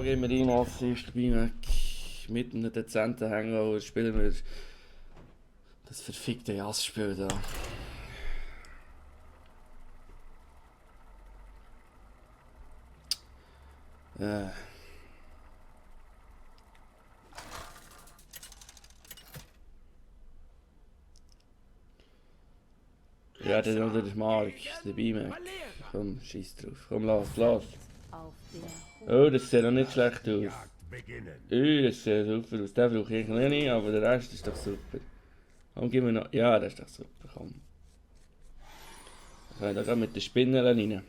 gehen wir rein, Massi, ist dabei weg. Mit einem dezenten Hangover spielen wir das verfickte Jazzspiel da. Ja, der oder der Mark, dabei, Mac. Komm, scheiß drauf. Komm, lass. Oh, das sieht noch nicht schlecht aus. Das sieht super aus. Den brauche ich noch nicht, aber der Rest ist doch super. Komm, gib mir noch... Ja, das ist doch super, komm. Dann kann ich da mit den Spinnen rein.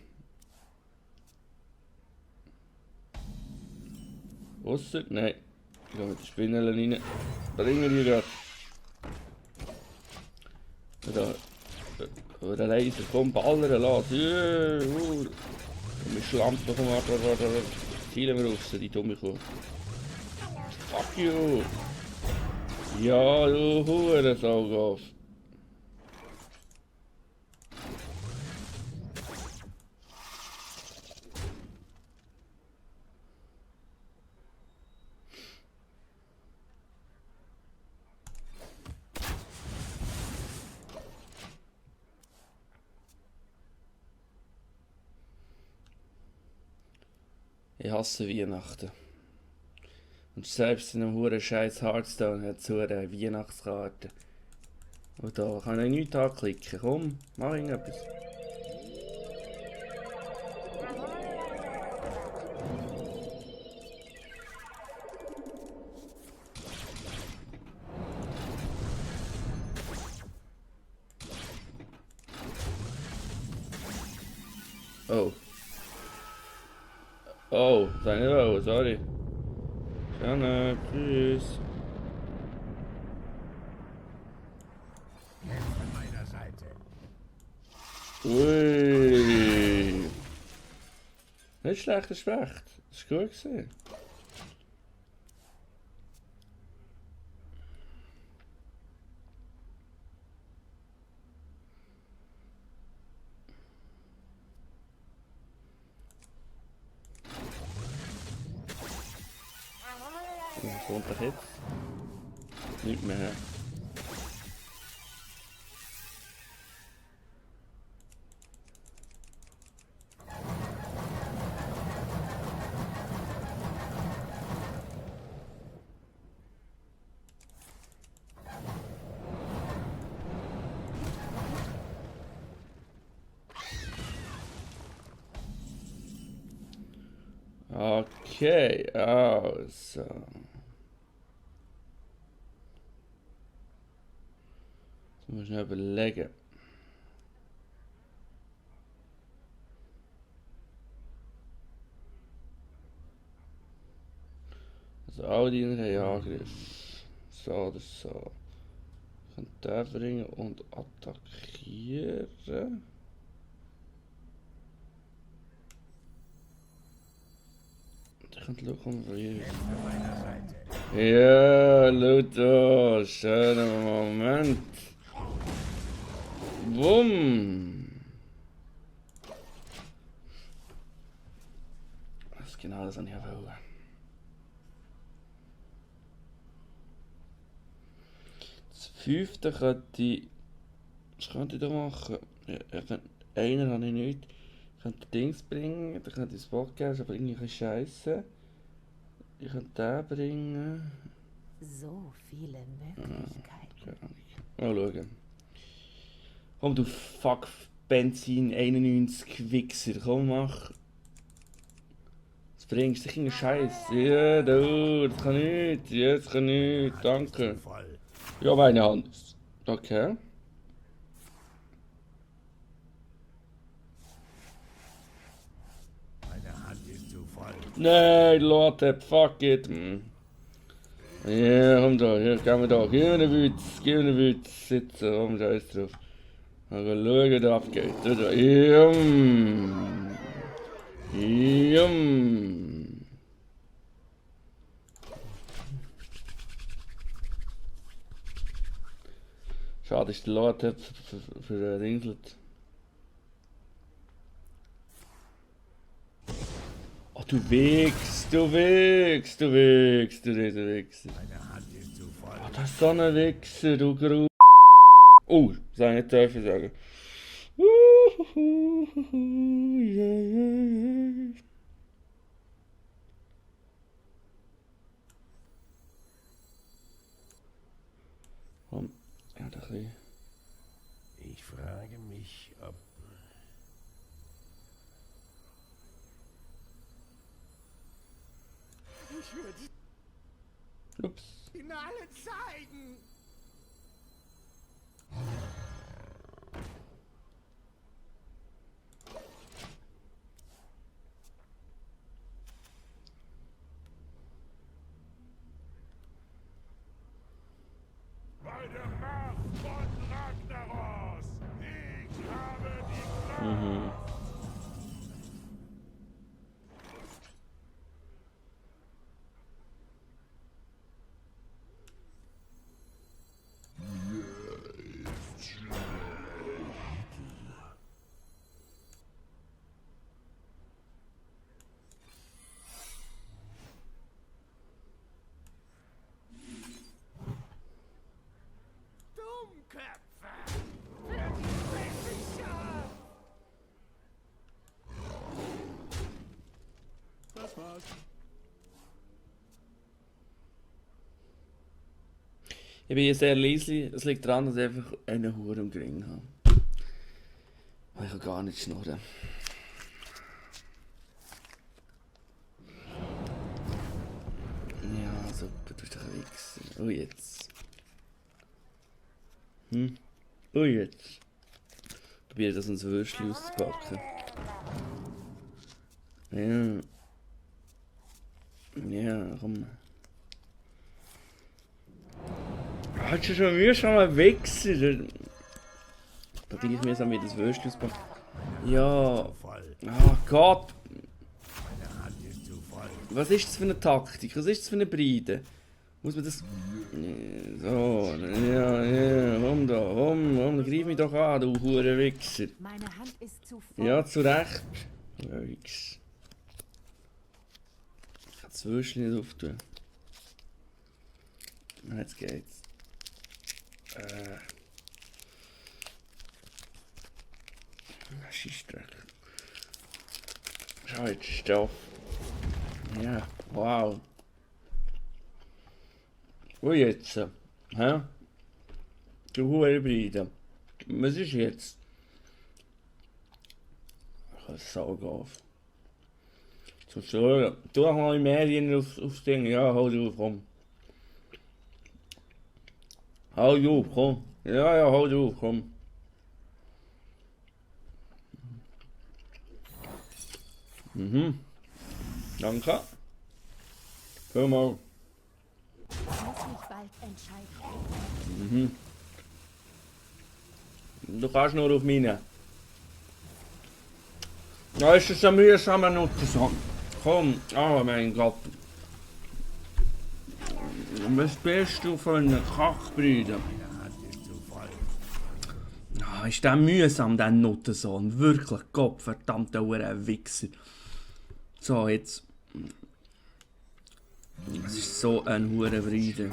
Ausser? Nein. Ich gehe mit den Spinnen rein. Bring mir die gerade. Da. Aber der Laser, komm, ballern lassen. Yeah, mit Schlampe, komm, warte. Zielen wir raus, die dumme Kuh. Fuck you! Ja, du Hurensaugaf. Ich hasse Weihnachten. Und selbst in einem huren scheiß Hearthstone hat es so eine Weihnachtskarte. Und da kann ich nichts anklicken. Komm, mach irgendetwas. Oh. Oh, sei nicht oh, sorry. Gerne, tschüss. Ui. Nicht schlechter Specht. Das war gut gewesen. Was kommt doch jetzt? Nicht mehr. Okay, also. Jetzt muss ich noch überlegen. Also all die haben Angriff. So oder so. Ich kann den bringen und attackieren. Ich kann schauen, wo ich... Ja, Ludo, schöner Moment. Wumm. Das ist genau das, was ich wollte. Das fünfte könnte ich... Was könnte ich da machen? Einer habe ich nicht. Ich könnte Dings bringen, dann könnte ich das Bock geben, aber irgendwie ein Scheiße. Ich könnte den bringen. So viele Möglichkeiten. Mal schauen. Komm du fuck Benzin 91 Wichser, komm mach. Was bringst du dich in den Scheiß? Ja, du, das kann nicht, ja, das kann nicht, danke. Ja, meine Hand. Okay. Nein, Leute, fuck it. Ja, komm da, hier, gehen wir da. Gib mir einen Witz. Sitzen, komm, scheiß drauf. Mal schauen, was da abgeht. Da. Yum. Schade, ist der Leute für Ringlet. Oh, du Wichs, du Wichs, du Wichs, du Wichser. Oh, das ist so ein Wichser, du Gru... Oh, das soll ich nicht dürfen sagen. Komm, ja, doch ein bisschen. Ich frage mich, ob... Ich würde Ups. Ihnen alle zeigen. Bei der Macht von Ragnaros. Ich habe die Macht. Dummköpfe. Für die Wissenschaft. Das war's. Ich bin hier sehr leise. Es liegt daran, dass ich einfach einen Hure im Gring habe. Ich kann gar nicht schnurren. Ja, super, du bist doch ein Wichser. Oh, jetzt. Oh, jetzt. Probier das ins Würstchen auszupacken. Ja. Ja, komm. Hast du schon mühsam ein Wichser? Da kriege ich mir so das Würstchen auspacken. Ja. Voll. Oh Gott. Meine Hand ist zu voll. Was ist das für eine Taktik? Was ist das für eine Breite? Muss man das... So, ja, komm da, komm, greif mich doch an, du hure Wichser. Meine Hand ist zu voll. Ja, zu Recht. Ja, Wichs. Ich kann das Würstchen nicht auftun. Jetzt geht's. Scheissdreck. Schau, jetzt ist der. Ja, wow. Und jetzt? Hä? Du Hurenbride. Was ist jetzt? Ich kann saugen auf. So, tu doch mal mehr rein aufs Ding. Ja, hau drauf, komm. Hau drauf, komm. Ja, hau drauf, komm. Danke. Hör mal. Ich muss mich bald entscheiden. Du kannst nur auf meine. Da ist es ein mühsamer Nutzen. Komm, oh mein Gott. Was bist du für ein Kachbrüder? Ah, ist der mühsam, der Nuttensohn. Wirklich, Gott, verdammter Wichser. So, jetzt. Es ist so ein Hurenbrüder.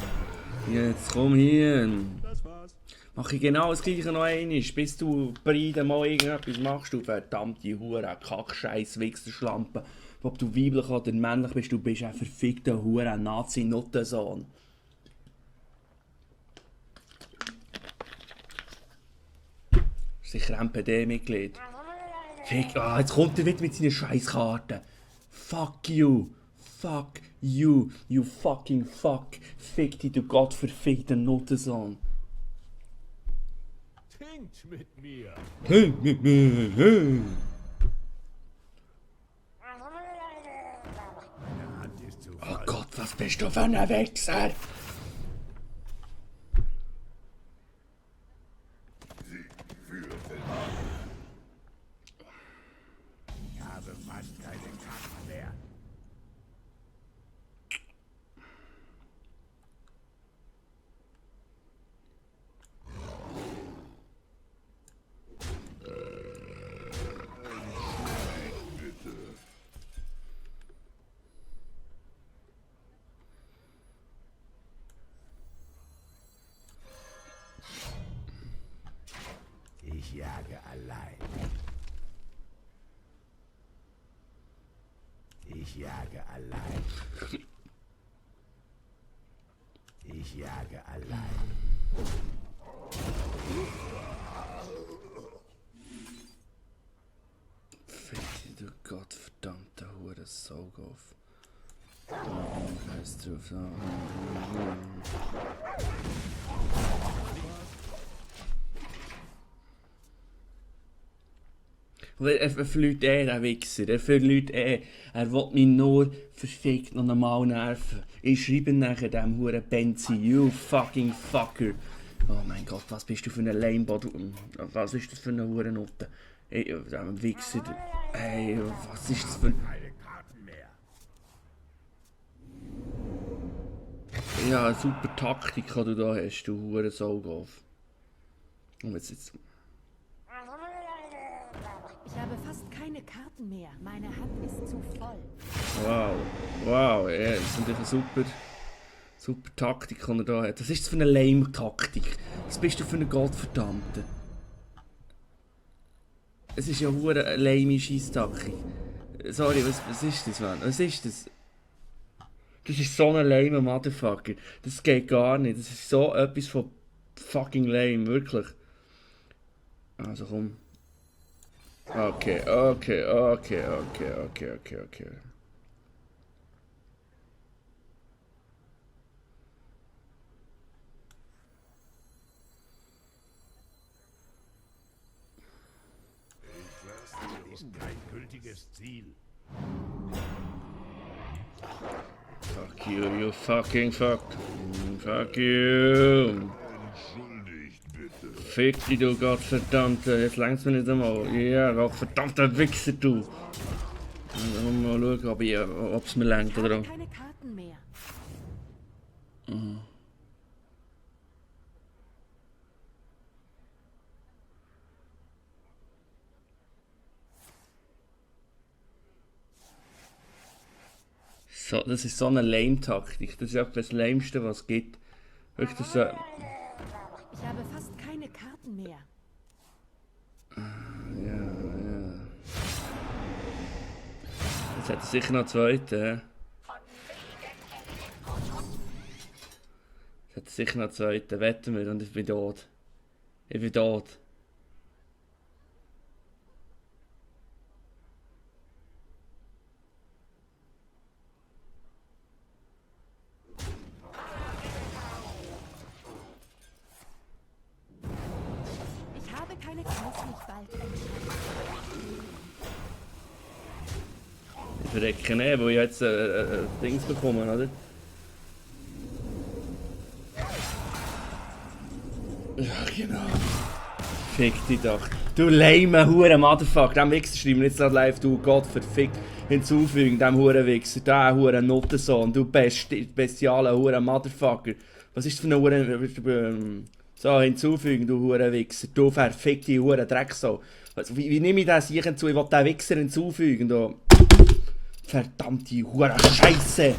Jetzt komm hier. Das war's. Mach ich genau das gleiche noch einmal, bis du Bride mal irgendetwas machst, du verdammte Hure, Kackscheiß, Wichserschlampe. Ob du weiblich oder männlich bist, du bist ein verfickter Hure, Nazi-Nuttensohn. Sicher MPD-Mitglied. Fick, jetzt kommt er wieder mit seinen Scheißkarten. Fuck you. Fuck you. You fucking fuck. Fick dich, du gottverfickter Nuttensohn. Trinkt mit mir. Meine Hand ist zu Oh voll. Gott, was bist du für ein Wichser? Ich habe fast keine Kraft mehr. Ich jage allein. Ich jage allein. Ich jage allein. Fick du gottverdammte Hure Saugauf. Scheiß drauf. Er verliert der Wichser. Er verliert Er will mich nur verfickt noch einmal nerven. Ich schreibe nachher dem Huren Benzi. You fucking fucker. Oh mein Gott, was bist du für ein Lamebot? Was ist das für eine Hurennote? Ey, dem Wichser. Ey, was ist das für ein... Keine Karten mehr. Ja, super Taktik, die du da hast, du Huren Saugauf. Und jetzt... Ich habe fast keine Karten mehr. Meine Hand ist zu voll. Wow, wow, ja, das ist natürlich eine super Taktik, die er da hat. Was ist das für eine lame-Taktik? Was bist du für eine Gottverdammte? Es ist ja hure eine lame Scheisstaktik. Sorry, was ist das, Mann? Was ist das? Das ist so ein lame Motherfucker. Das geht gar nicht. Das ist so etwas von fucking lame, wirklich. Also komm. Okay. Das ist kein gültiges Ziel. Fuck you, you fucking fuck. Fuck you. Fick dich, du Gottverdammte. Jetzt längst mir nicht einmal. Ja, Gottverdammter Wichser, du. Mal schauen, ob es mir längt Ich oder habe auch. keine Karten mehr. So, das ist so eine Lame-Taktik. Das ist etwa das Lameste, was es gibt. Wirklich, das, Ich habe fast keine Karten mehr. ja. Jetzt hat er sicher noch einen zweiten, hä? Jetzt hat er sicher noch einen zweiten. Wetten wir und ich bin tot. Ich bin tot. Ich habe keine Karten. Mich bald entscheiden. Ich verrecke nicht, weil ich jetzt Dings bekommen, oder? Ja, genau. Fick dich doch. Du lame Huren-Motherfucker. Dem Wichser schreiben jetzt gerade live, du Gott verfickt. Hinzufügen, dem Huren-Wichser. Der Huren-Nuttensohn. Du bestiale Huren-Motherfucker. Was ist das für eine Huren... So, hinzufügen, du Huren-Wichser. Du verfickte Huren-Drecksau. Also, wie nehme ich das hier hinzu? Ich will den Wichser hinzufügen, du. Verdammte Huren-Scheiße.